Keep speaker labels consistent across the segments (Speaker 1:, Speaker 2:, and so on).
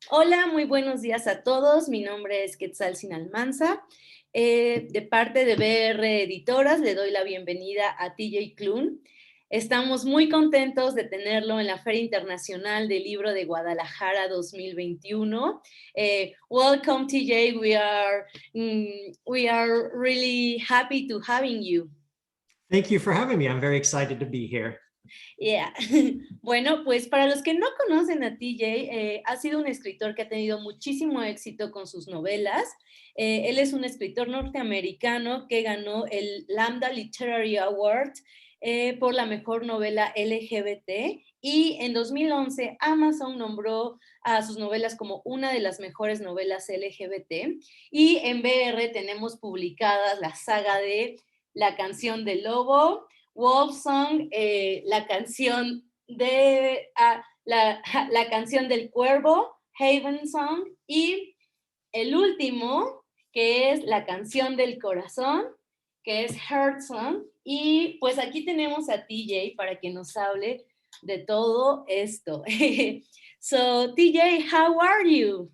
Speaker 1: Hola, muy buenos días a todos. Mi nombre es Quetzal Sinalmanza. De parte de BR Editoras, le doy la bienvenida a TJ Klune. Estamos muy contentos de tenerlo en la Feria Internacional del Libro de Guadalajara 2021. Welcome, TJ. We are really happy to having you.
Speaker 2: Thank you for having me. I'm very excited to be here.
Speaker 1: Yeah. Bueno, pues para los que no conocen a TJ, ha sido un escritor que ha tenido muchísimo éxito con sus novelas. Él es un escritor norteamericano que ganó el Lambda Literary Award por la mejor novela LGBT, y en 2011 Amazon nombró a sus novelas como una de las mejores novelas LGBT, y en BR tenemos publicadas la saga de La canción del lobo, Wolf Song, la canción la canción del cuervo, Haven Song, y el último, que es la canción del corazón, que es Heart Song. Y pues aquí tenemos a TJ para que nos hable de todo esto. So, TJ, how are you?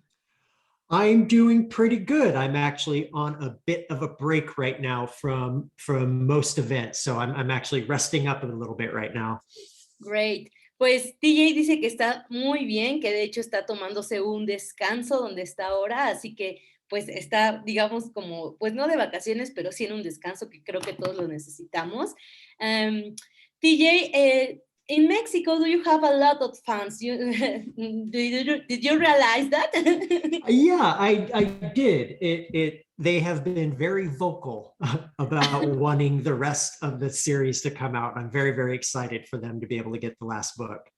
Speaker 2: I'm doing pretty good. I'm actually on a bit of a break right now from most events, so I'm actually resting up a little bit right now.
Speaker 1: Great. Pues TJ dice que está muy bien, que de hecho está tomándose un descanso donde está ahora, así que pues está, digamos, como, pues no de vacaciones, pero sí en un descanso que creo que todos lo necesitamos. TJ, in Mexico, do you have a lot of fans? Did you realize that?
Speaker 2: Yeah, I did. They have been very vocal about wanting the rest of the series to come out. I'm very, very excited for them to be able to get the last book.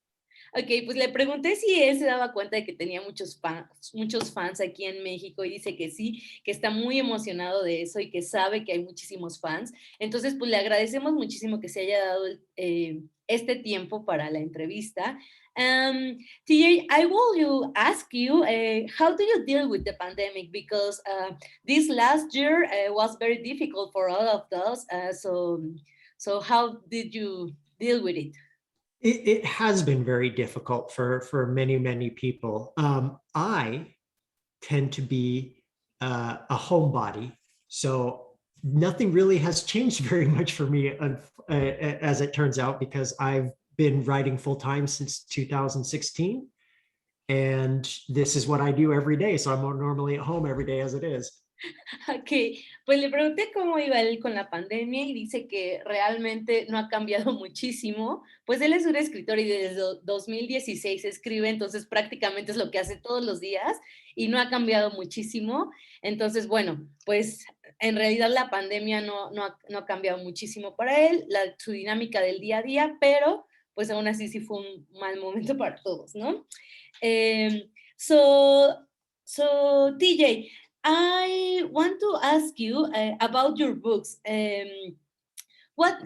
Speaker 1: Ok, pues le pregunté si él se daba cuenta de que tenía muchos fans aquí en México, y dice que sí, que está muy emocionado de eso y que sabe que hay muchísimos fans. Entonces, pues le agradecemos muchísimo que se haya dado este tiempo para la entrevista. TJ, I will ask you, how do you deal with the pandemic? Because this last year was very difficult for all of us. So how did you deal with it?
Speaker 2: It has been very difficult for many, many people. I tend to be a homebody, so nothing really has changed very much for me, as it turns out, because I've been writing full time since 2016, and this is what I do every day. So I'm normally at home every day as it is.
Speaker 1: Ok, pues le pregunté cómo iba él con la pandemia y dice que realmente no ha cambiado muchísimo. Pues él es un escritor y desde 2016 escribe, entonces prácticamente es lo que hace todos los días y no ha cambiado muchísimo. Entonces, bueno, pues en realidad la pandemia no ha cambiado muchísimo para él, su dinámica del día a día, pero pues aún así sí fue un mal momento para todos, ¿no? Um, so, TJ, I want to ask you about your books. What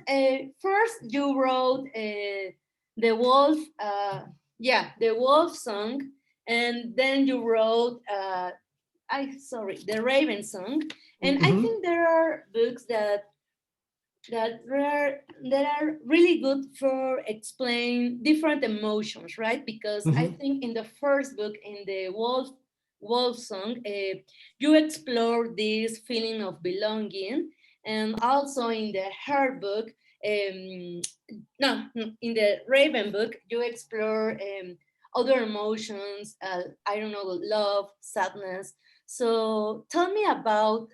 Speaker 1: first you wrote the wolf, the wolf song, and then you wrote the raven song, and I think there are books that are really good for explain different emotions, right? Because I think in the first book, in the wolf song, you explore this feeling of belonging, and also in the Heart book, no, in the Raven book, you explore other emotions. I don't know, love, sadness. So tell me about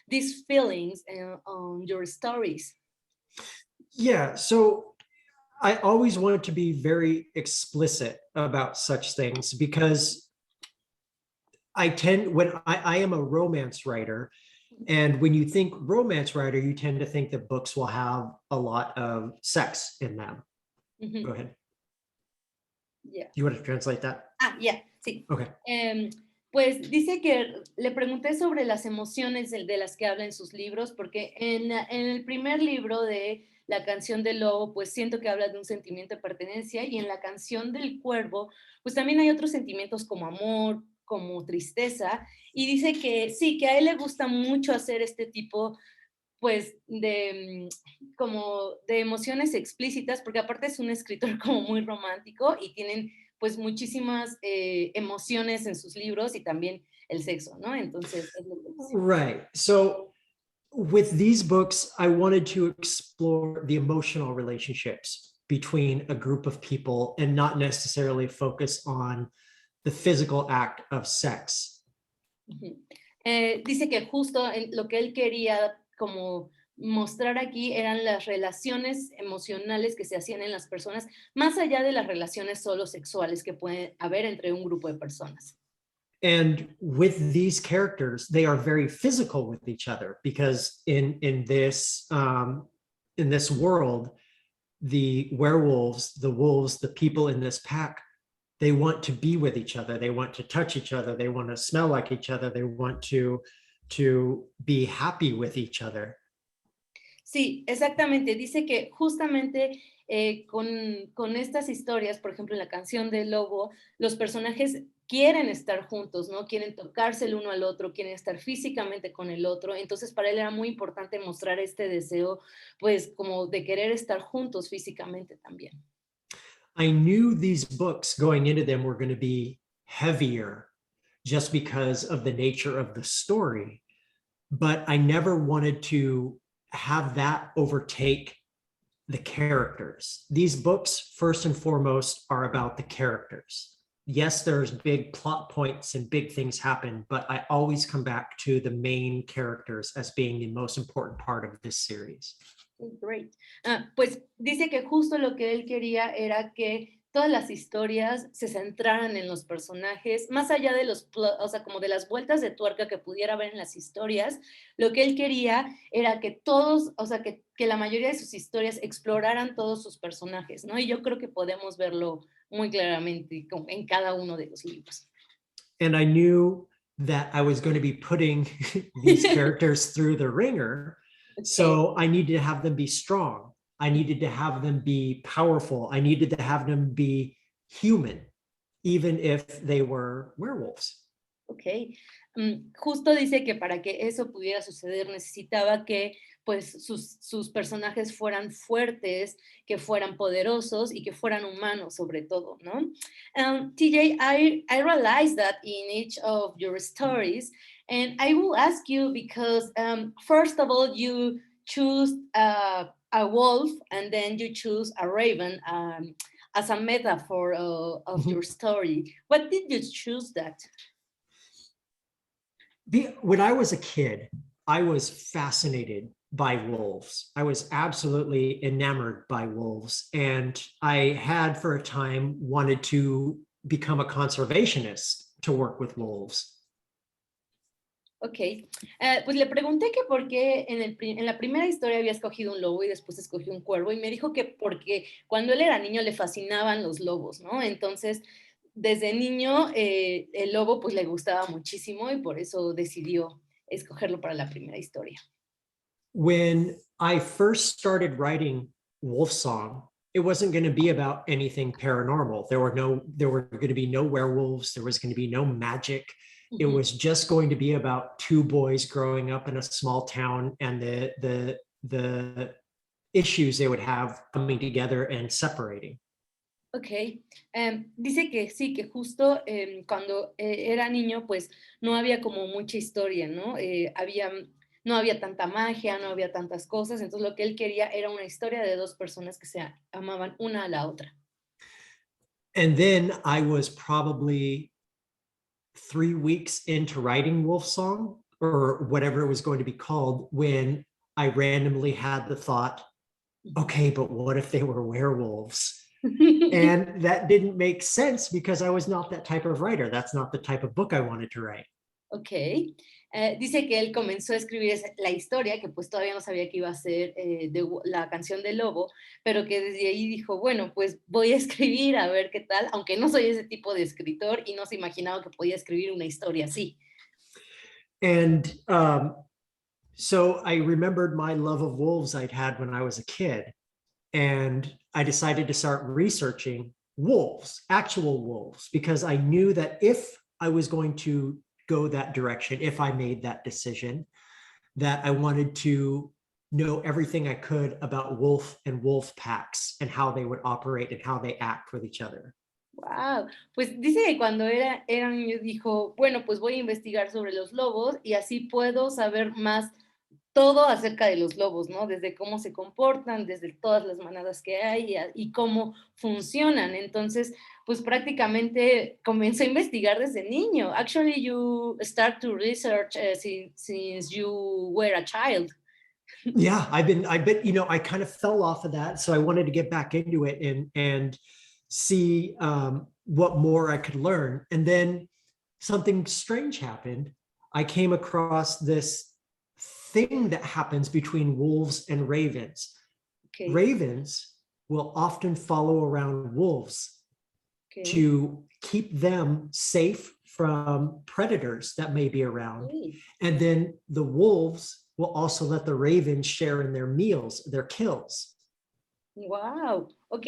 Speaker 1: these feelings on your stories.
Speaker 2: Yeah, so I always wanted to be very explicit about such things because I am a romance writer, and when you think romance writer, you tend to think that books will have a lot of sex in them. Go ahead.
Speaker 1: Yeah.
Speaker 2: You want to translate that?
Speaker 1: Yeah, sí.
Speaker 2: Okay.
Speaker 1: Pues dice que le pregunté sobre las emociones de las que habla en sus libros, porque en el primer libro de La canción del lobo, pues siento que habla de un sentimiento de pertenencia, y en La canción del cuervo, pues también hay otros sentimientos como amor, como tristeza, y dice que sí, que a él le gusta mucho hacer este tipo pues como de emociones explícitas, porque aparte es un escritor como muy romántico y tienen pues muchísimas emociones en sus libros y también el sexo, ¿no? Entonces, es lo que dice.
Speaker 2: Right. So with these books, I wanted to explore the emotional relationships between a group of people and not necessarily focus on the physical act of sex.
Speaker 1: Ujú. Dice que justo lo que él quería como mostrar aquí eran las relaciones emocionales que se hacían en las personas, más allá de las relaciones solo sexuales que pueden haber entre un grupo de personas.
Speaker 2: And with these characters, they are very physical with each other because in this world, the werewolves, the wolves, the people in this pack, they want to be with each other. They want to touch each other. They want to smell like each other. They want to be happy with each other.
Speaker 1: Sí, exactamente. Dice que justamente con estas historias, por ejemplo, en la canción del lobo, los personajes quieren estar juntos, ¿no? Quieren tocarse el uno al otro, quieren estar físicamente con el otro. Entonces, para él era muy importante mostrar este deseo, pues, como de querer estar juntos físicamente también.
Speaker 2: I knew these books going into them were going to be heavier just because of the nature of the story, but I never wanted to have that overtake the characters. These books, first and foremost, are about the characters. Yes, there's big plot points and big things happen, but I always come back to the main characters as being the most important part of this series.
Speaker 1: Great. Pues dice que justo lo que él quería era que todas las historias se centraran en los personajes, más allá de o sea, como de las vueltas de tuerca que pudiera haber en las historias, lo que él quería era que todos, o sea, que la mayoría de sus historias exploraran todos sus personajes, ¿no? Y yo creo que podemos verlo muy claramente en cada uno de los libros.
Speaker 2: And I knew that I was going to be putting these characters through the ringer.
Speaker 1: Okay.
Speaker 2: So I needed to have them be strong. I needed to have them be powerful. I needed to have them be human, even if they were werewolves.
Speaker 1: Ok. Justo dice que para que eso pudiera suceder necesitaba que pues sus personajes fueran fuertes, que fueran poderosos y que fueran humanos sobre todo, ¿no? TJ, I realized that in each of your stories, and I will ask you because first of all, you choose a wolf and then you choose a raven as a metaphor of your story. What did you choose that?
Speaker 2: When I was a kid, I was fascinated by wolves. I was absolutely enamored by wolves. And I had for a time wanted to become a conservationist to work with wolves.
Speaker 1: Ok, pues le pregunté que por qué en la primera historia había escogido un lobo y después escogió un cuervo y me dijo que porque cuando él era niño le fascinaban los lobos, ¿no? Entonces, desde niño el lobo pues le gustaba muchísimo y por eso decidió escogerlo para la primera historia.
Speaker 2: When I first started writing Wolf Song, it wasn't going to be about anything paranormal. There were going to be no werewolves. There was going to be no magic. It was just going to be about two boys growing up in a small town and the issues they would have coming together and separating.
Speaker 1: Ok, dice que sí, que justo cuando era niño, pues no había como mucha historia, ¿no? No había tanta magia, no había tantas cosas, entonces lo que él quería era una historia de dos personas que se amaban una a la otra.
Speaker 2: And then I was probably 3 weeks into writing Wolf Song, or whatever it was going to be called, when I randomly had the thought, okay, but what if they were werewolves? And that didn't make sense because I was not that type of writer. That's not the type of book I wanted to write.
Speaker 1: Ok. Dice que él comenzó a escribir la historia, que pues todavía no sabía que iba a ser la canción del lobo, pero que desde ahí dijo, bueno, pues voy a escribir a ver qué tal, aunque no soy ese tipo de escritor y no se imaginaba que podía escribir una historia así.
Speaker 2: And so I remembered my love of wolves I'd had when I was a kid. And I decided to start researching wolves, actual wolves, because I knew that if I was going to go that direction, if I made that decision, that I wanted to know everything I could about wolf and wolf packs and how they would operate and how they act with each other.
Speaker 1: Wow, pues dice que cuando era niño dijo, bueno, pues voy a investigar sobre los lobos y así puedo saber más todo acerca de los lobos, ¿no? Desde cómo se comportan, desde todas las manadas que hay y cómo funcionan. Entonces, pues prácticamente comenzó a investigar desde niño. Actually, you start to research since you were a child.
Speaker 2: Yeah, I kind of fell off of that. So I wanted to get back into it and see what more I could learn. And then something strange happened. I came across this thing that happens between wolves and ravens.
Speaker 1: Okay,
Speaker 2: Ravens will often follow around wolves
Speaker 1: okay.
Speaker 2: to keep them safe from predators that may be around.
Speaker 1: Sí.
Speaker 2: And then the wolves will also let the ravens share in their meals, their kills.
Speaker 1: Wow, ok,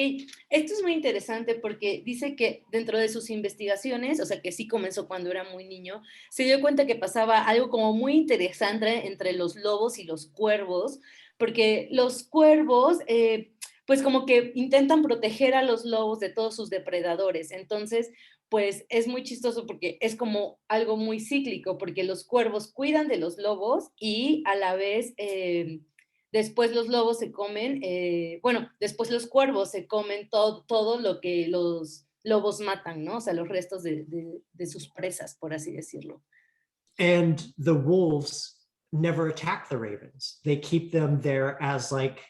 Speaker 1: esto es muy interesante porque dice que dentro de sus investigaciones, o sea que sí comenzó cuando era muy niño, se dio cuenta que pasaba algo como muy interesante entre los lobos y los cuervos, porque los cuervos, pues como que intentan proteger a los lobos de todos sus depredadores. Entonces, pues es muy chistoso porque es como algo muy cíclico, porque los cuervos cuidan de los lobos y a la vez después los lobos se comen, bueno, después los cuervos se comen todo lo que los lobos matan, ¿no? O sea, los restos de sus presas, por así decirlo.
Speaker 2: And the wolves never attack the ravens. They keep them there as like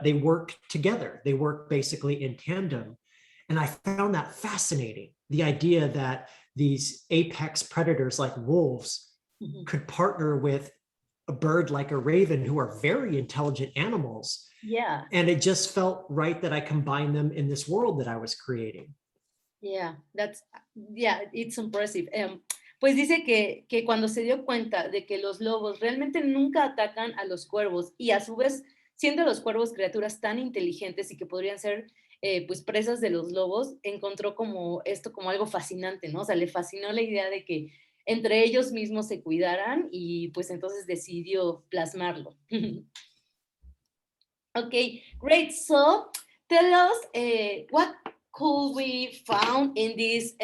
Speaker 2: they work together. They work basically in tandem. And I found that fascinating. The idea that these apex predators like wolves
Speaker 1: Ujú.
Speaker 2: could partner with a bird like a raven, who are very intelligent animals.
Speaker 1: Yeah,
Speaker 2: And it just felt right that I combined them in this world that I was creating.
Speaker 1: yeah, yeah, it's impressive. Pues dice que cuando se dio cuenta de que los lobos realmente nunca atacan a los cuervos y a su vez, siendo los cuervos criaturas tan inteligentes y que podrían ser pues presas de los lobos, encontró como esto como algo fascinante, ¿no? O sea, le fascinó la idea de que entre ellos mismos se cuidaran y pues entonces decidió plasmarlo. Okay, great. So tell us what could we found in this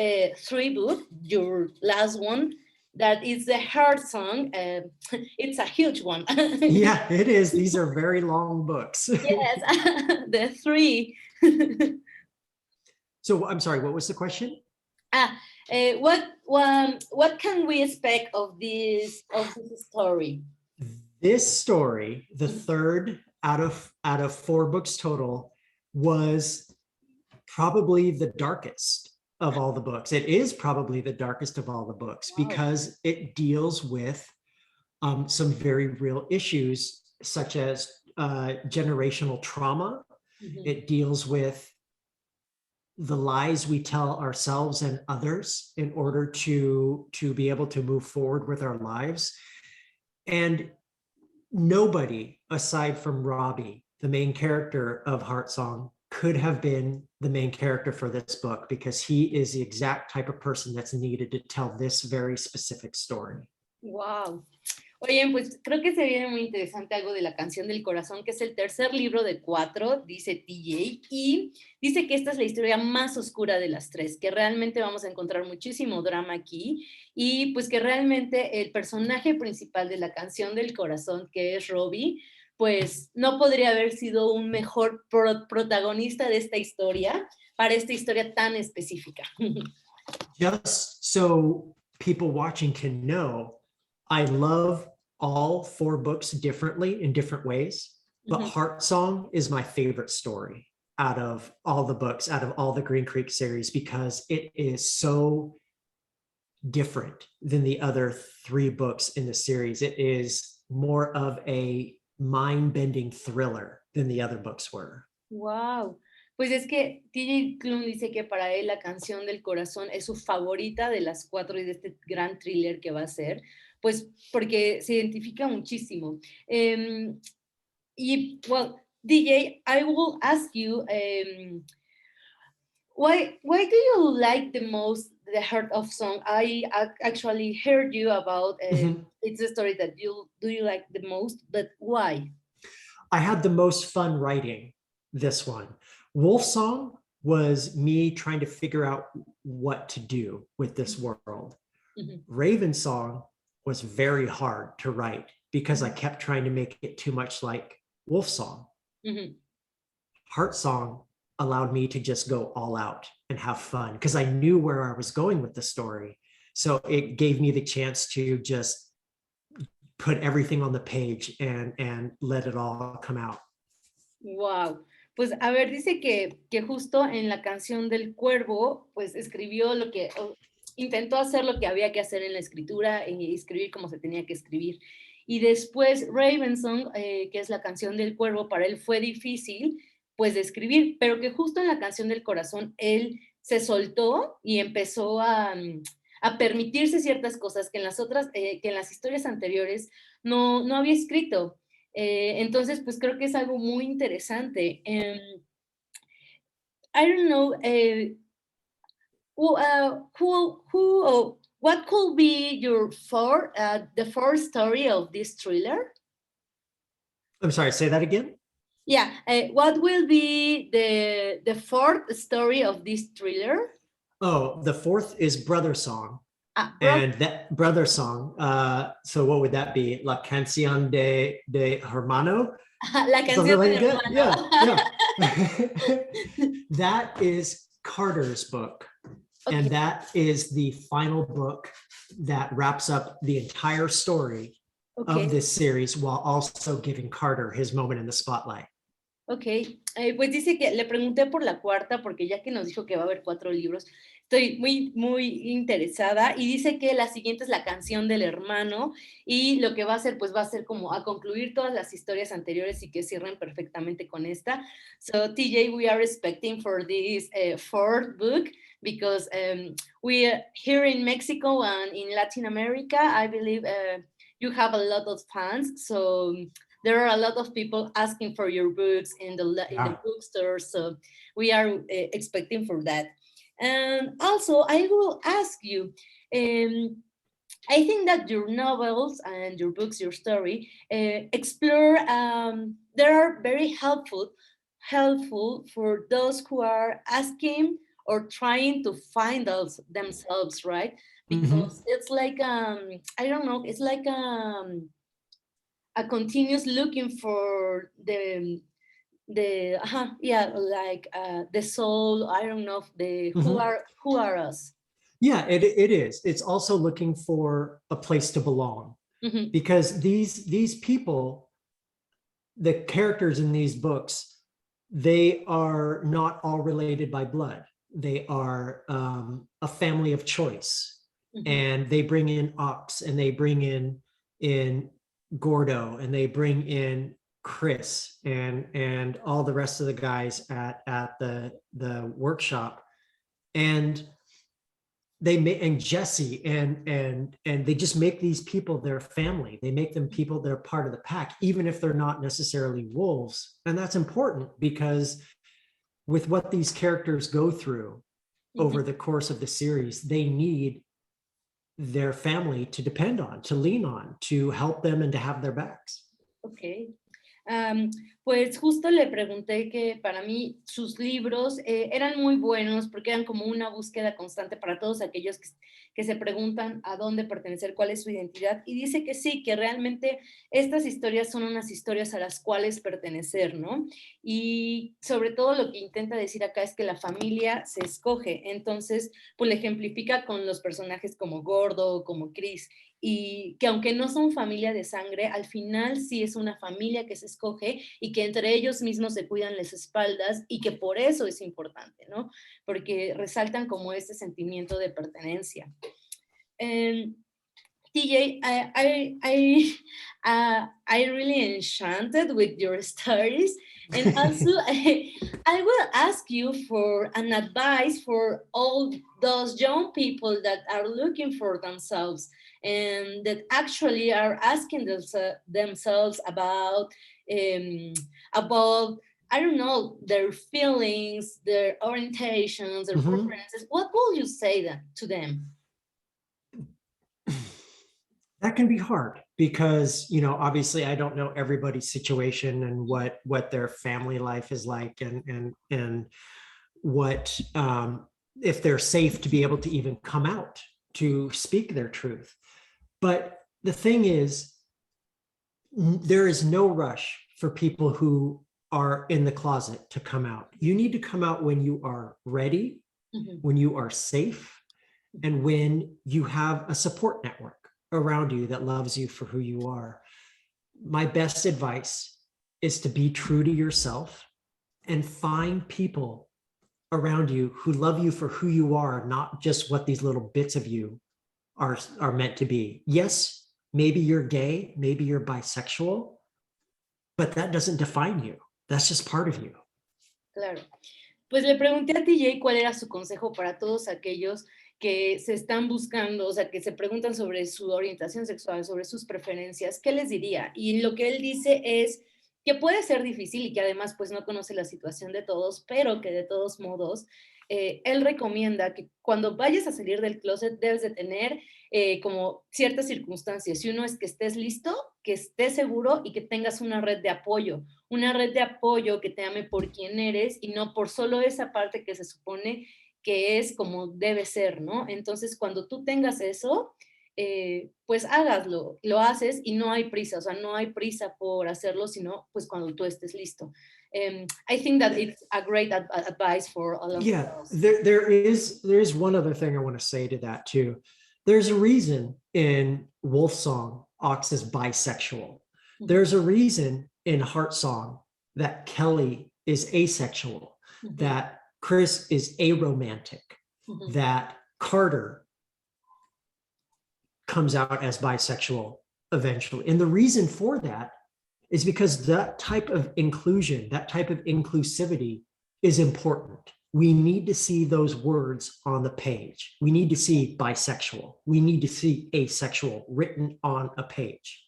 Speaker 1: three book, your last one, that is the heart song. It's a huge one.
Speaker 2: Yeah, it is. These are very long books.
Speaker 1: Yes, the three.
Speaker 2: So I'm sorry, what was the question?
Speaker 1: ah, what can we expect of this story?
Speaker 2: This story, the third out of four books total, was probably the darkest of all the books. It is probably the darkest of all the books
Speaker 1: Wow.
Speaker 2: because it deals with some very real issues, such as generational trauma.
Speaker 1: Mhm.
Speaker 2: It deals with the lies we tell ourselves and others in order to be able to move forward with our lives. And nobody aside from Robbie, the main character of Heart Song, could have been the main character for this book because he is the exact type of person that's needed to tell this very specific story.
Speaker 1: Wow. Oye, pues creo que se viene muy interesante algo de la canción del corazón, que es el tercer libro de 4, dice TJ, y dice que esta es la historia más oscura de las 3, que realmente vamos a encontrar muchísimo drama aquí, y pues que realmente el personaje principal de la canción del corazón, que es Robbie, pues no podría haber sido un mejor protagonista de esta historia, para esta historia tan específica.
Speaker 2: Just so people watching can know, I love all four books differently in different ways, but Heart Song is my favorite story out of all the books, out of all the Green Creek series, because it is so different than the other 3 books in the series. It is more of a mind-bending thriller than the other books were.
Speaker 1: Wow. Pues es que TJ Klune dice que para él la canción del corazón es su favorita de las 4 y de este gran thriller que va a ser, pues porque se identifica muchísimo. Y, well, DJ, I will ask you, why do you like the most the Heart of Song? I actually heard you about it's a story that you like the most, but why?
Speaker 2: I had the most fun writing this one. Wolf Song was me trying to figure out what to do with this world.
Speaker 1: Mhm.
Speaker 2: Raven Song was very hard to write because I kept trying to make it too much like Wolf Song.
Speaker 1: Mhm.
Speaker 2: Heart Song allowed me to just go all out and have fun because I knew where I was going with the story. So it gave me the chance to just put everything on the page and let it all come out.
Speaker 1: Wow. Pues a ver, dice que justo en la canción del cuervo, pues escribió intentó hacer lo que había que hacer en la escritura y escribir como se tenía que escribir. Y después Ravensong, que es la canción del cuervo, para él fue difícil pues de escribir, pero que justo en la canción del corazón él se soltó y empezó a permitirse ciertas cosas que en las otras, que en las historias anteriores no había escrito. Entonces, pues creo que es algo muy interesante. I don't know, what could be the fourth story of this thriller?
Speaker 2: I'm sorry, say that again?
Speaker 1: Yeah, what will be the fourth story of this thriller?
Speaker 2: Oh, the fourth is Brother Song.
Speaker 1: Bro-
Speaker 2: And that Brother Song, so what would that be? La canción de hermano?
Speaker 1: La canción
Speaker 2: Something like
Speaker 1: del
Speaker 2: that?
Speaker 1: hermano.
Speaker 2: Yeah. That is Carter's book.
Speaker 1: Okay.
Speaker 2: And that is the final book that wraps up the entire story
Speaker 1: Okay.
Speaker 2: of this series while also giving Carter his moment in the spotlight.
Speaker 1: Ok, pues dice que le pregunté por la cuarta porque ya que nos dijo que va a haber 4 libros, estoy muy interesada y dice que la siguiente es la canción del hermano y lo que va a hacer pues va a ser como a concluir todas las historias anteriores y que cierren perfectamente con esta. So TJ, we are expecting for this fourth book because we are here in Mexico and in Latin America, I believe you have a lot of fans, so there are a lot of people asking for your books in the bookstore, so we are expecting for that. And also, I will ask you, I think that your novels and your books, your story, explore, they are very helpful for those who are asking or trying to find themselves, right? Because it's like, I don't know, it's like a continuous looking for the soul. I don't know, who are us.
Speaker 2: Yeah, it is. It's also looking for a place to belong.
Speaker 1: Mhm.
Speaker 2: Because these people, the characters in these books, they are not all related by blood. They are a family of choice.
Speaker 1: Mhm.
Speaker 2: And they bring in Ox, and they bring in Gordo, and they bring in Chris and all the rest of the guys at the workshop, and Jesse and they just make these people their family. They make them people, they're part of the pack, even if they're not necessarily wolves. And that's important because with what these characters go through over the course of the series, they need their family to depend on, to lean on, to help them and to have their backs.
Speaker 1: Okay. Pues justo le pregunté que para mí sus libros eran muy buenos porque eran como una búsqueda constante para todos aquellos que se preguntan a dónde pertenecer, cuál es su identidad, y dice que sí, que realmente estas historias son unas historias a las cuales pertenecer, ¿no? Y sobre todo lo que intenta decir acá es que la familia se escoge, entonces pues le ejemplifica con los personajes como Gordo, como Chris, y que aunque no son familia de sangre, al final sí es una familia que se escoge y que entre ellos mismos se cuidan las espaldas y que por eso es importante, ¿no? Porque resaltan como este sentimiento de pertenencia. TJ, I really enchanted with your stories, and also I will ask you for an advice for all those young people that are looking for themselves and that actually are asking themselves about I don't know, their feelings, their orientations, their preferences. What will you say to them?
Speaker 2: That can be hard because, you know, obviously I don't know everybody's situation and what their family life is like and what if they're safe to be able to even come out to speak their truth. But the thing is, there is no rush for people who are in the closet to come out. You need to come out when you are ready, when you are safe, and when you have a support network around you that loves you for who you are. My best advice is to be true to yourself and find people around you who love you for who you are, not just what these little bits of you are meant to be. Yes, maybe you're gay, maybe you're bisexual, but that doesn't define you. That's just part of you.
Speaker 1: Claro. Pues le pregunté a TJ cuál era su consejo para todos aquellos que se están buscando, o sea, que se preguntan sobre su orientación sexual, sobre sus preferencias, ¿qué les diría? Y lo que él dice es que puede ser difícil y que además pues no conoce la situación de todos, pero que de todos modos él recomienda que cuando vayas a salir del closet debes de tener como ciertas circunstancias. Y uno es que estés listo, que estés seguro y que tengas una red de apoyo que te ame por quien eres y no por solo esa parte que se supone que es como debe ser, ¿no? Entonces, cuando tú tengas eso, pues hágaslo, lo haces y no hay prisa, o sea, no hay prisa por hacerlo, sino pues cuando tú estés listo. I think that it's a great advice for all of
Speaker 2: us. There is one other thing I want to say to that too. There's a reason in Wolf Song, Ox is bisexual. There's a reason in Heart Song that Kelly is asexual, that Chris is aromantic, that Carter comes out as bisexual eventually. And the reason for that is because that type of inclusion, that type of inclusivity is important. We need to see those words on the page. We need to see bisexual. We need to see asexual written on a page.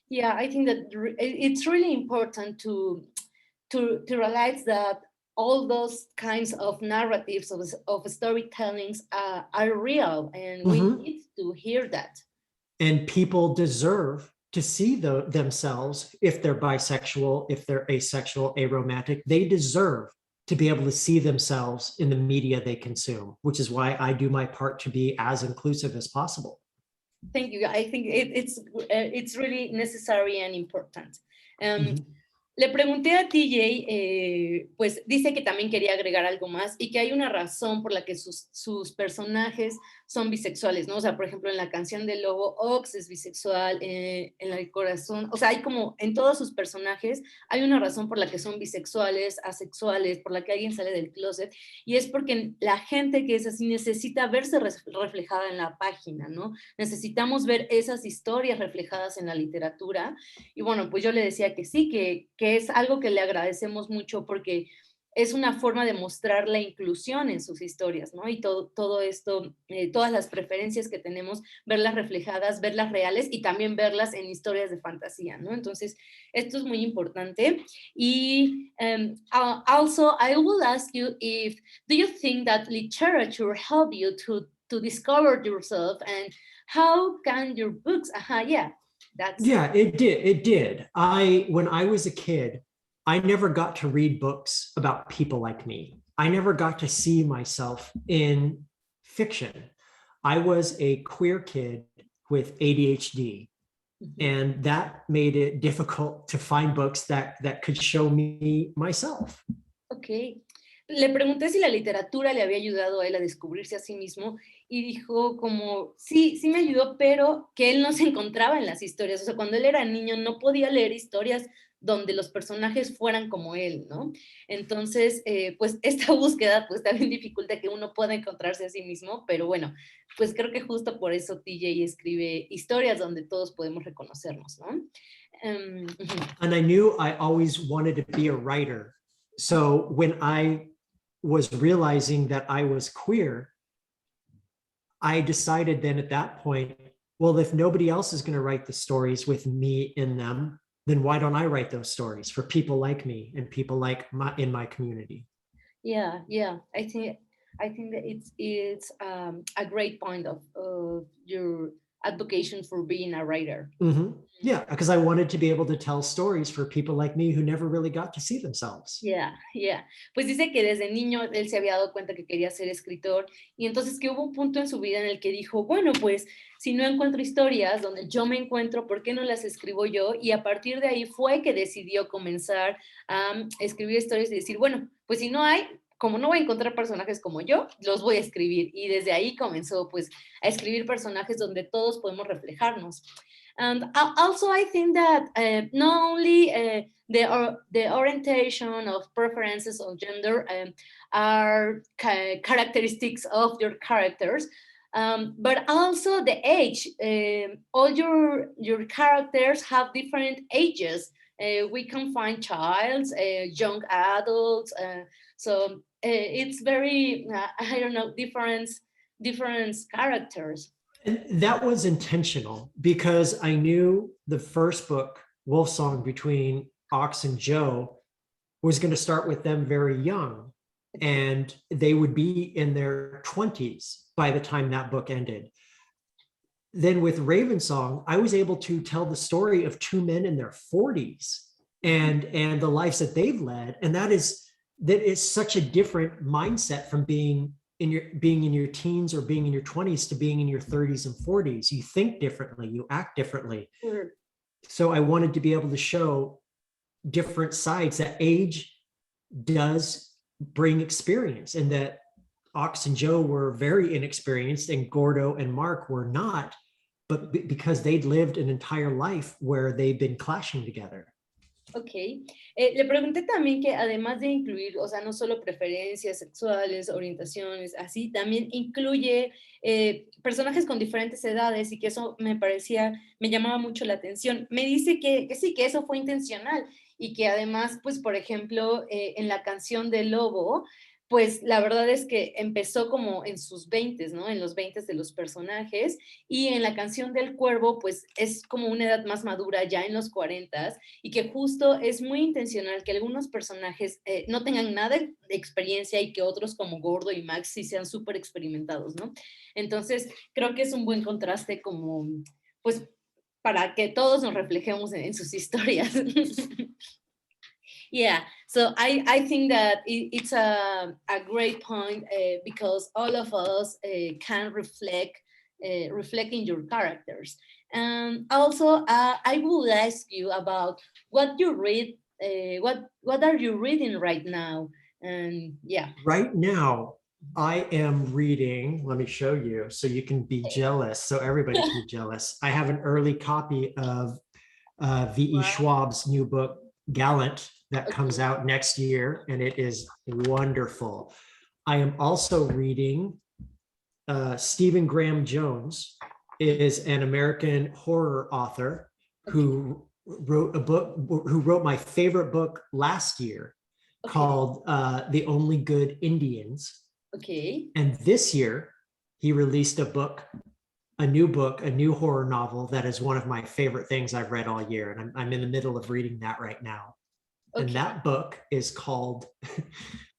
Speaker 1: Yeah, I think that it's really important to realize that all those kinds of narratives of storytellings are real, and we need to hear that.
Speaker 2: And people deserve to see themselves, if they're bisexual, if they're asexual, aromantic, they deserve to be able to see themselves in the media they consume, which is why I do my part to be as inclusive as possible.
Speaker 1: Thank you. I think it's really necessary and important. Le pregunté a TJ, pues dice que también quería agregar algo más y que hay una razón por la que sus personajes son bisexuales, ¿no? O sea, por ejemplo, en la canción del lobo, Ox es bisexual, en el corazón, o sea, hay como en todos sus personajes hay una razón por la que son bisexuales, asexuales, por la que alguien sale del closet, y es porque la gente que es así necesita verse reflejada en la página, ¿no? Necesitamos ver esas historias reflejadas en la literatura, y bueno, pues yo le decía que sí, que es algo que le agradecemos mucho porque es una forma de mostrar la inclusión en sus historias, ¿no? Y todo esto, todas las preferencias que tenemos, verlas reflejadas, verlas reales y también verlas en historias de fantasía, ¿no? Entonces, esto es muy importante. Y also, I will ask you do you think that literature help you to discover yourself, and how can your books,
Speaker 2: yeah, it did. When I was a kid, I never got to read books about people like me. I never got to see myself in fiction. I was a queer kid with ADHD, and that made it difficult to find books that could show me myself.
Speaker 1: Okay. Le pregunté si la literatura le había ayudado a él a descubrirse a sí mismo y dijo como, sí me ayudó, pero que él no se encontraba en las historias. O sea, cuando él era niño no podía leer historias donde los personajes fueran como él, ¿no? Entonces, pues esta búsqueda pues también dificulta que uno pueda encontrarse a sí mismo, pero bueno, pues creo que justo por eso TJ escribe historias donde todos podemos reconocernos, ¿no?
Speaker 2: And I knew I always wanted to be a writer. So when I was realizing that I was queer, I decided then at that point, well, if nobody else is going to write the stories with me in them, then why don't I write those stories for people like me and people like in my community?
Speaker 1: Yeah. I think that it's a great point of your advocation for being a writer.
Speaker 2: Yeah, because I wanted to be able to tell stories for people like me who never really got to see themselves.
Speaker 1: Yeah. Pues dice que desde niño él se había dado cuenta que quería ser escritor y entonces que hubo un punto en su vida en el que dijo, bueno, pues si no encuentro historias donde yo me encuentro, ¿por qué no las escribo yo? Y a partir de ahí fue que decidió comenzar a escribir historias y decir, bueno, pues si no hay, como no voy a encontrar personajes como yo, los voy a escribir. Y desde ahí comenzó pues a escribir personajes donde todos podemos reflejarnos. And also I think that not only the orientation of preferences of gender are characteristics of your characters, but also the age. All your characters have different ages. We can find childs, young adults, so it's very, I don't know, different characters.
Speaker 2: And that was intentional because I knew the first book, Wolf Song, between Ox and Joe, was going to start with them very young, and they would be in their 20s by the time that book ended. Then with Raven Song, I was able to tell the story of two men in their 40s and the lives that they've led, and that is such a different mindset from being in your teens or being in your 20s to being in your 30s and 40s. You think differently, you act differently. So I wanted to be able to show different sides, that age does bring experience, and that Ox and Joe were very inexperienced and Gordo and Mark were not, but because they'd lived an entire life where they've been clashing together.
Speaker 1: Ok. Le pregunté también que además de incluir, o sea, no solo preferencias sexuales, orientaciones, así, también incluye personajes con diferentes edades y que eso me llamaba mucho la atención. Me dice que sí, que eso fue intencional y que además, pues, por ejemplo, en la canción del lobo, pues la verdad es que empezó como en sus 20s, ¿no? En los 20s de los personajes, y en la canción del cuervo, pues es como una edad más madura, ya en los 40s, y que justo es muy intencional que algunos personajes no tengan nada de experiencia y que otros como Gordo y Max sí sean súper experimentados, ¿no? Entonces, creo que es un buen contraste como, pues, para que todos nos reflejemos en sus historias. Yeah, so I think that it's a great point because all of us can reflect in your characters. And also, I will ask you about what you read. What are you reading right now? And yeah.
Speaker 2: Right now, I am reading, let me show you so you can be jealous, so everybody can be jealous. I have an early copy of V.E. Schwab's new book, Gallant, that comes out next year, and it is wonderful. I am also reading Stephen Graham Jones is an American horror author who wrote my favorite book last year called The Only Good Indians.
Speaker 1: Okay.
Speaker 2: And this year he released a new horror novel that is one of my favorite things I've read all year. And I'm in the middle of reading that right now. Okay. And that book is called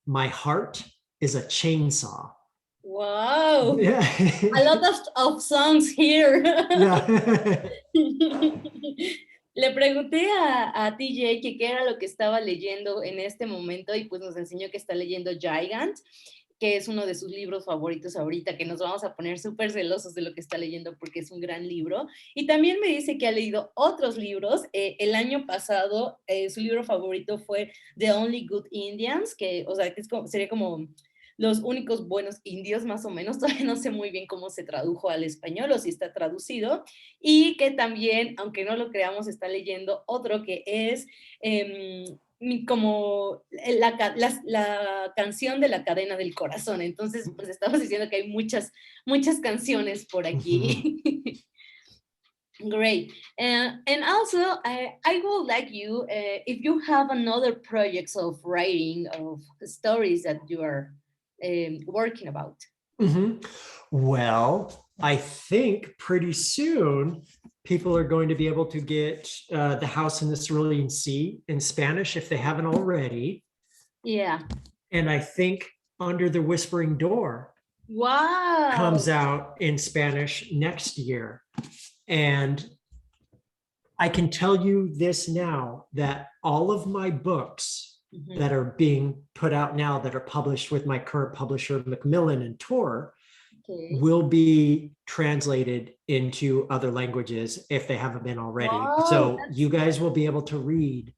Speaker 2: My Heart is a Chainsaw.
Speaker 1: Wow.
Speaker 2: Yeah.
Speaker 1: A lot of songs here.
Speaker 2: Yeah.
Speaker 1: Le pregunté a TJ que qué era lo que estaba leyendo en este momento y pues nos enseñó que está leyendo Gigant, que es uno de sus libros favoritos ahorita, que nos vamos a poner súper celosos de lo que está leyendo porque es un gran libro. Y también me dice que ha leído otros libros. El año pasado su libro favorito fue The Only Good Indians, que, o sea, que sería como Los Únicos Buenos Indios, más o menos. Todavía no sé muy bien cómo se tradujo al español o si está traducido. Y que también, aunque no lo creamos, está leyendo otro que es como la canción de la cadena del corazón. Entonces, pues estamos diciendo que hay muchas canciones por aquí. Great. And also, I would like you, if you have another projects of writing, of stories that you are working about.
Speaker 2: Mm-hmm. Well, I think pretty soon people are going to be able to get The House in the Cerulean Sea in Spanish if they haven't already.
Speaker 1: Yeah.
Speaker 2: And I think Under the Whispering Door
Speaker 1: Wow.
Speaker 2: comes out in Spanish next year. And I can tell you this now, that all of my books that are being put out now, that are published with my current publisher, Macmillan and Tor, will be translated into other languages if they haven't been already.
Speaker 1: Wow,
Speaker 2: so you guys will be able to read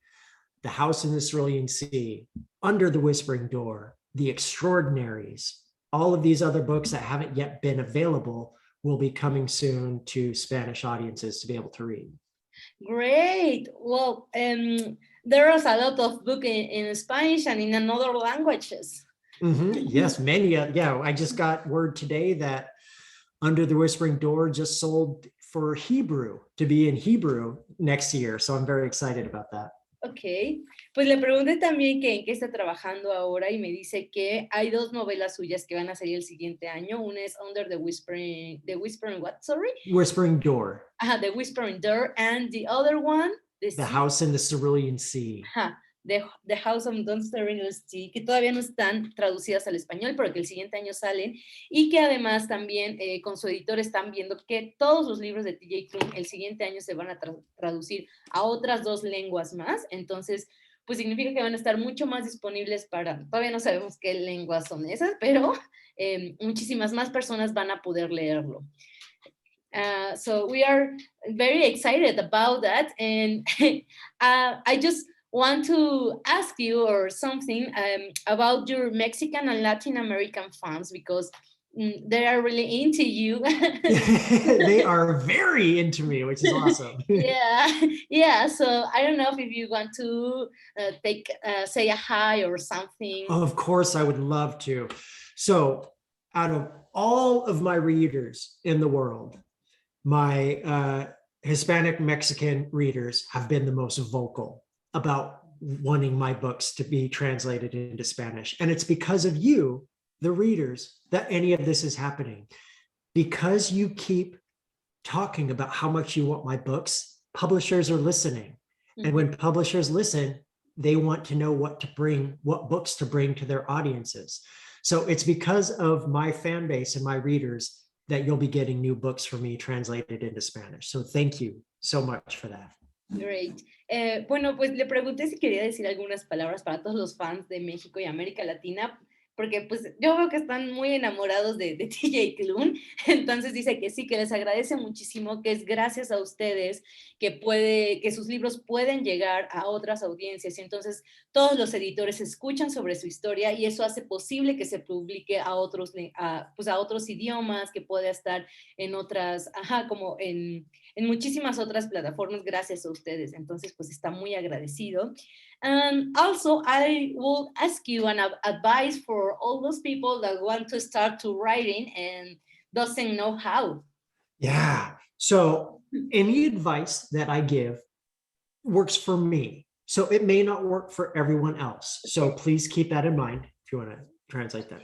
Speaker 2: The House in the Cerulean Sea, Under the Whispering Door, The Extraordinaries. All of these other books that haven't yet been available will be coming soon to Spanish audiences to be able to read.
Speaker 1: Great. Well, there's a lot of books in Spanish and in another languages.
Speaker 2: Yes, many. Yeah, I just got word today that Under the Whispering Door just sold for Hebrew, to be in Hebrew next year. So I'm very excited about that.
Speaker 1: Ok, pues le pregunté también que en qué está trabajando ahora y me dice que hay dos novelas suyas que van a salir el siguiente año. Una es Under the Whispering what, sorry?
Speaker 2: Whispering Door.
Speaker 1: The Whispering Door, and the other one,
Speaker 2: The House in the Cerulean Sea.
Speaker 1: The House of the Cerulean Sea, que todavía no están traducidas al español, pero que el siguiente año salen, y que además también con su editor están viendo que todos los libros de TJ Klune el siguiente año se van a traducir a otras 2 lenguas más. Entonces, pues significa que van a estar mucho más disponibles para, todavía no sabemos qué lenguas son esas, pero muchísimas más personas van a poder leerlo. So we are very excited about that, and I just want to ask you or something about your Mexican and Latin American fans, because they are really into you.
Speaker 2: They are very into me, which is awesome.
Speaker 1: Yeah. So I don't know if you want to say a hi or something.
Speaker 2: Of course, I would love to. So out of all of my readers in the world, my Hispanic Mexican readers have been the most vocal about wanting my books to be translated into Spanish. And it's because of you, the readers, that any of this is happening. Because you keep talking about how much you want my books, publishers are listening. And when publishers listen, they want to know what books to bring to their audiences. So it's because of my fan base and my readers that you'll be getting new books from me translated into Spanish. So thank you so much for that.
Speaker 1: Great. Bueno, pues le pregunté si quería decir algunas palabras para todos los fans de México y América Latina, porque pues yo veo que están muy enamorados de TJ Klune. Entonces dice que sí, que les agradece muchísimo, que es gracias a ustedes que sus libros pueden llegar a otras audiencias, y entonces todos los editores escuchan sobre su historia y eso hace posible que se publique a otros idiomas, que pueda estar en otras, como en muchísimas otras plataformas gracias a ustedes. Entonces pues está muy agradecido. And also, I will ask you an advice for all those people that want to start to writing and doesn't know how.
Speaker 2: Yeah. So any advice that I give works for me. So it may not work for everyone else. So please keep that in mind if you want to translate that.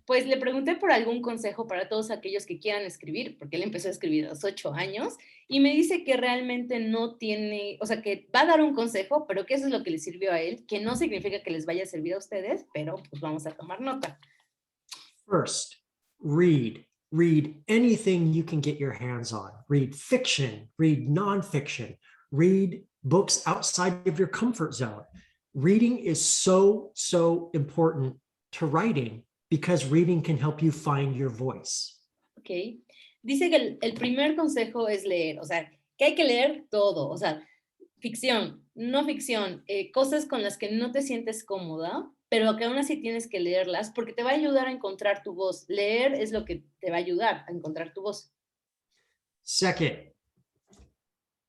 Speaker 1: Pues le pregunté por algún consejo para todos aquellos que quieran escribir, porque él empezó a escribir a los 8 años, y me dice que realmente no tiene, o sea, que va a dar un consejo, pero que eso es lo que le sirvió a él, que no significa que les vaya a servir a ustedes, pero pues vamos a tomar nota.
Speaker 2: First, read anything you can get your hands on. Read fiction, read nonfiction, read books outside of your comfort zone. Reading is so important to writing, because reading can help you find your voice.
Speaker 1: Ok. Dice que el primer consejo es leer, o sea, que hay que leer todo, o sea, ficción, no ficción, cosas con las que no te sientes cómoda, pero que aún así tienes que leerlas porque te va a ayudar a encontrar tu voz. Leer es lo que te va a ayudar a encontrar tu voz.
Speaker 2: Second,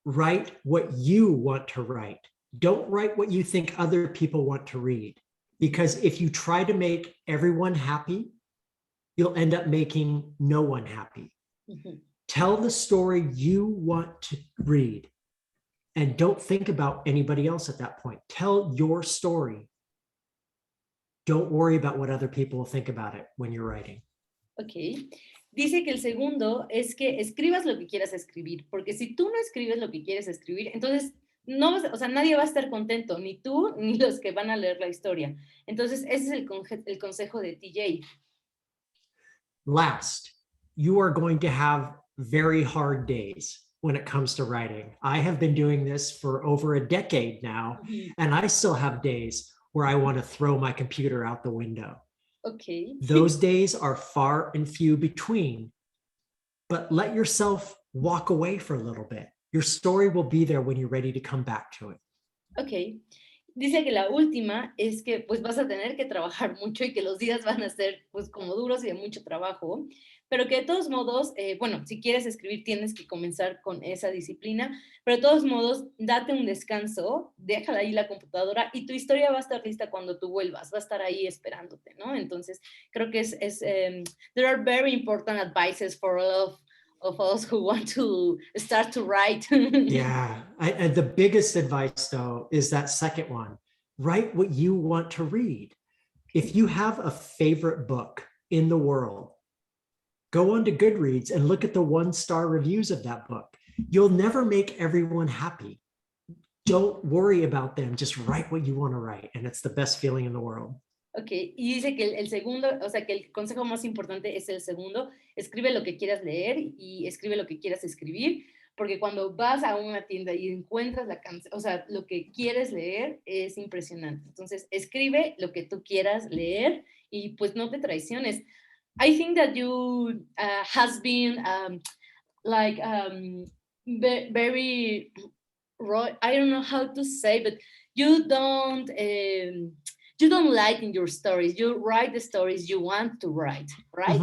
Speaker 2: write what you want to write. Don't write what you think other people want to read. Because if you try to make everyone happy, you'll end up making no one happy. Mm-hmm. Tell the story you want to read, and don't think about anybody else at that point. Tell your story. Don't worry about what other people will think about it when you're writing.
Speaker 1: Ok. Dice que el segundo es que escribas lo que quieras escribir, porque si tú no escribes lo que quieres escribir, entonces nadie va a estar contento, ni tú ni los que van a leer la historia. Entonces, ese es el consejo de TJ.
Speaker 2: Last, you are going to have very hard days when it comes to writing. I have been doing this for over a decade now, and I still have days where I want to throw my computer out the window.
Speaker 1: Okay.
Speaker 2: Those days are far and few between, but let yourself walk away for a little bit. Your story will be there when you're ready to come back to it.
Speaker 1: Ok. Dice que la última es que pues vas a tener que trabajar mucho y que los días van a ser pues como duros y de mucho trabajo, pero que de todos modos, bueno, si quieres escribir tienes que comenzar con esa disciplina, pero de todos modos, date un descanso, déjala ahí la computadora y tu historia va a estar lista cuando tú vuelvas, va a estar ahí esperándote, ¿no? Entonces, creo que there are very important advices for all of us who want to start to write.
Speaker 2: Yeah, and the biggest advice though is that second one. Write what you want to read. If you have a favorite book in the world, go on to Goodreads and look at the 1-star reviews of that book. You'll never make everyone happy. Don't worry about them. Just write what you want to write, and it's the best feeling in the world.
Speaker 1: Ok, y dice que el segundo, o sea, que el consejo más importante es el segundo, escribe lo que quieras leer y escribe lo que quieras escribir, porque cuando vas a una tienda y encuentras la canción, o sea, lo que quieres leer es impresionante. Entonces, escribe lo que tú quieras leer y pues no te traiciones. I think that you has been very, I don't know how to say, but you don't like in your stories. You write the stories you want to write, right?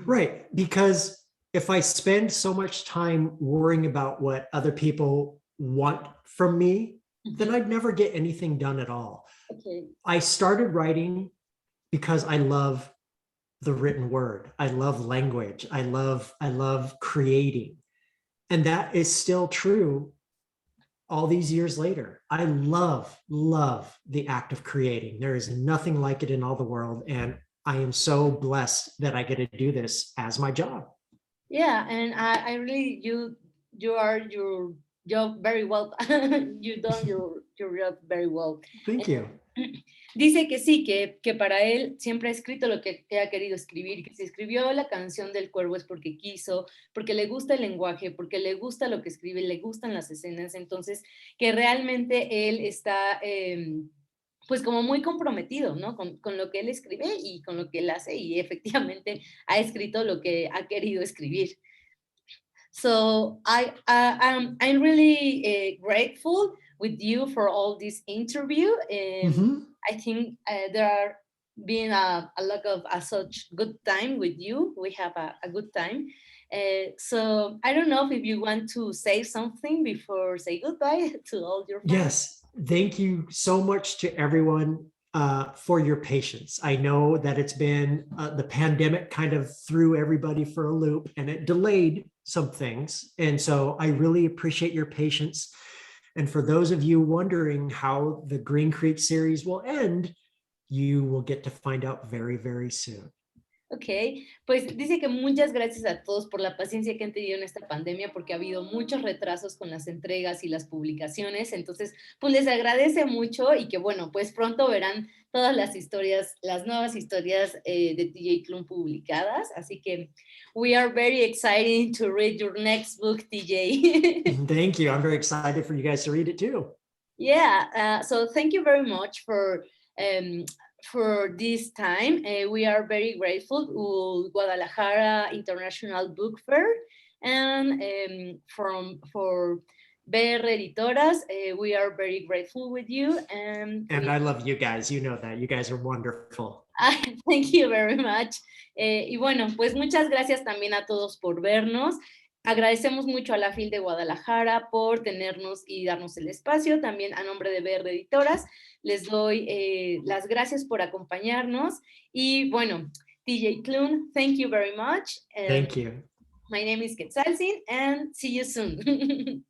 Speaker 2: Right, because if I spend so much time worrying about what other people want from me, then I'd never get anything done at all.
Speaker 1: Okay.
Speaker 2: I started writing because I love the written word. I love language. I love creating. And that is still true all these years later. I love the act of creating. There is nothing like it in all the world. And I am so blessed that I get to do this as my job.
Speaker 1: Yeah, and I really, you are your job very well. You done your job very well.
Speaker 2: Thank you.
Speaker 1: Dice que sí, que para él siempre ha escrito lo que ha querido escribir, que si escribió la canción del cuervo es porque quiso, porque le gusta el lenguaje, porque le gusta lo que escribe, le gustan las escenas, entonces que realmente él está pues como muy comprometido, ¿no? Con lo que él escribe y con lo que él hace y efectivamente ha escrito lo que ha querido escribir. So I'm really grateful with you for all this interview. I think there are been a lot of such good time with you. We have a good time. So I don't know if you want to say something before say goodbye to all your fans.
Speaker 2: Yes, thank you so much to everyone for your patience. I know that it's been the pandemic kind of threw everybody for a loop and it delayed some things. And so I really appreciate your patience. And for those of you wondering how the Green Creek series will end, you will get to find out very, very soon.
Speaker 1: Ok, pues dice que muchas gracias a todos por la paciencia que han tenido en esta pandemia, porque ha habido muchos retrasos con las entregas y las publicaciones, entonces pues les agradece mucho y que bueno, pues pronto verán todas las historias, las nuevas historias de TJ Klune publicadas, así que we are very excited to read your next book, TJ.
Speaker 2: Thank you, I'm very excited for you guys to read it too.
Speaker 1: Yeah, so thank you very much for this time. We are very grateful to Guadalajara International Book Fair and for BR Editoras. We are very grateful with you. And
Speaker 2: I love you guys. You know that. You guys are wonderful.
Speaker 1: Thank you very much. Y bueno, pues muchas gracias también a todos por vernos. Agradecemos mucho a la FIL de Guadalajara por tenernos y darnos el espacio. También a nombre de BR Editoras les doy las gracias por acompañarnos. Y bueno, TJ Klune, thank you very much.
Speaker 2: Thank you.
Speaker 1: My name is Quetzalcin and see you soon.